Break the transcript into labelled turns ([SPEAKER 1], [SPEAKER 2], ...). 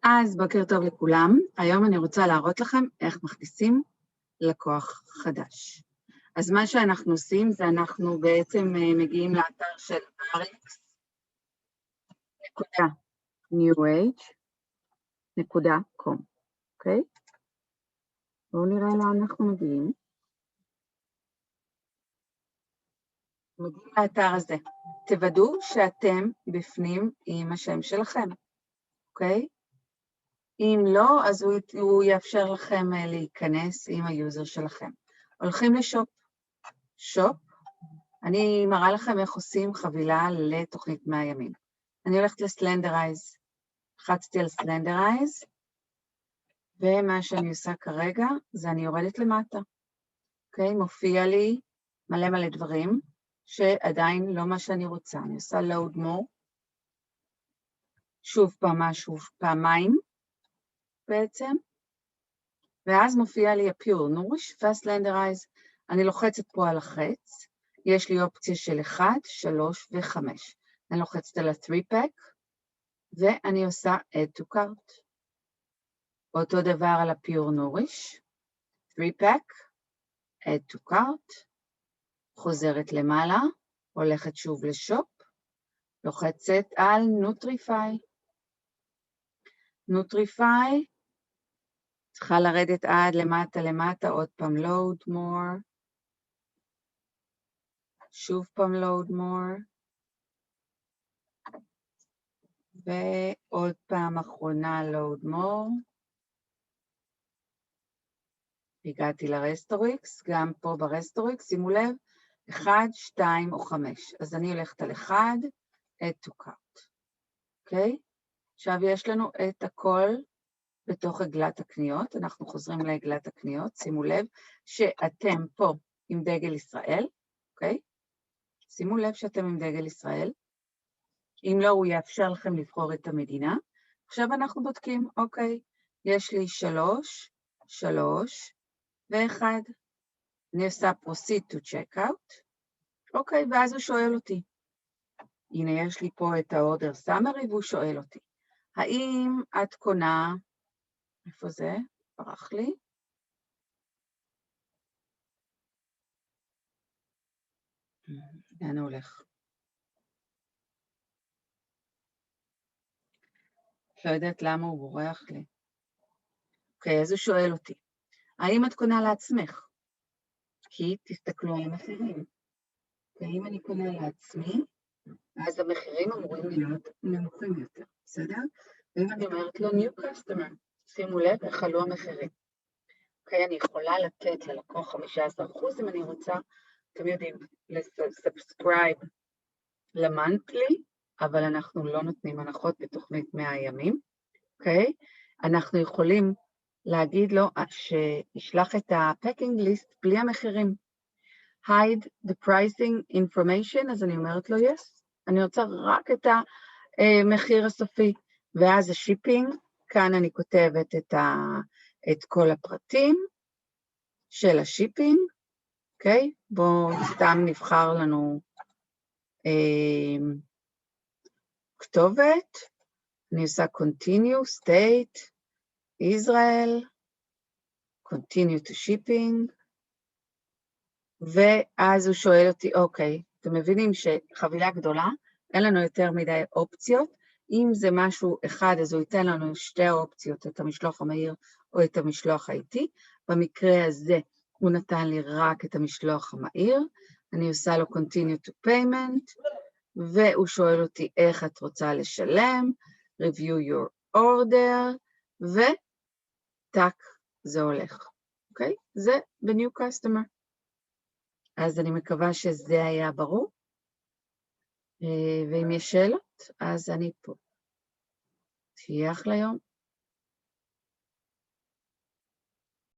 [SPEAKER 1] אז בוקר טוב לכולם. היום אני רוצה להראות לכם איך מכניסים לקוח חדש. אז מה שאנחנו עושים זה אנחנו בעצם מגיעים לאתר של rx.newage.com, אוקיי? בואו נראה לאן אנחנו מגיעים. מגיעים לאתר הזה. תוודאו שאתם בפנים עם השם שלכם, אוקיי? אם לא, אז הוא יאפשר לכם להיכנס עם היוזר שלכם. הולכים לשופ. שופ, אני מראה לכם איך עושים חבילה לתוכנית 100 ימים. אני הולכת לסלנדרייז. לחצתי על סלנדרייז, ומה שאני עושה כרגע זה אני יורדת למטה. אוקיי? מופיע לי מלא דברים שעדיין לא מה שאני רוצה. אני עושה load more. שוב פעמיים. בעצם, ואז מופיע לי ה-Pure Nourish ו-Slenderize. אני לוחצת פה על החץ, יש לי אופציה של 1, 3 ו-5. אני לוחצת על ה-3-pack, ואני עושה Add to Cart. אותו דבר על ה-Pure Nourish, 3-pack, Add to Cart, חוזרת למעלה, הולכת שוב לשופ, לוחצת על Nutrify. Nutrify, צריכה לרדת עד למטה, עוד פעם load more, שוב פעם load more, ועוד פעם אחרונה load more. הגעתי לרסטוריקס, גם פה ברסטוריקס, שימו לב, 1, 2 או 5. אז אני הולכת על 1, add to cart. אוקיי? עכשיו יש לנו את הכל בתוך עגלת הקניות, אנחנו חוזרים לעגלת הקניות, שימו לב שאתם פה עם דגל ישראל, אוקיי? שימו לב שאתם עם דגל ישראל, אם לא הוא יאפשר לכם לבחור את המדינה. עכשיו אנחנו בודקים, אוקיי, יש לי 3, 3 ו1, אני עושה proceed to checkout, אוקיי, ואז הוא שואל אותי, הנה יש לי פה את ה-order summary והוא שואל אותי, האם את קונה, איפה זה? ברח לי. לאן הוא הולך? לא יודעת למה הוא בורח לי. אוקיי, אז הוא שואל אותי, האם את קונה לעצמך? כי תסתכלו על המחירים. ואם אני קונה לעצמי, אז המחירים אמורים להיות נמוכים יותר, בסדר? ואם אני אומרת לו new customer, שימו לב איך עלו המחירים. אוקיי, אני יכולה לתת ללקוח 15% אם אני רוצה, אתם יודעים, לסאבסקרייב למנטלי, אבל אנחנו לא נותנים הנחות בתוכנית 100 ימים, אוקיי? אנחנו יכולים להגיד לו שישלח את ה-packing list בלי המחירים. hide the pricing information, אז אני אומרת לו yes, אני רוצה רק את המחיר הסופי, ואז השיפינג, כאן אני כותבת את כל הפרטים של השיפינג, אוקיי? בואו סתם נבחר לנו כתובת, אני עושה continue, state, Israel, continue to shipping, ואז הוא שואל אותי, אוקיי, אתם מבינים שחבילה גדולה, אין לנו יותר מדי אופציות, אם זה משהו אחד, אז הוא ייתן לנו שתי האופציות, את המשלוח המהיר או את המשלוח האיטי, במקרה הזה הוא נתן לי רק את המשלוח המהיר, אני עושה לו continue to payment, והוא שואל אותי איך את רוצה לשלם, review your order, וטק, זה הולך, אוקיי? זה ב-new customer. אז אני מקווה שזה היה ברור, ואם יש שאלות, אז אני פה. שיהיה אחלה יום.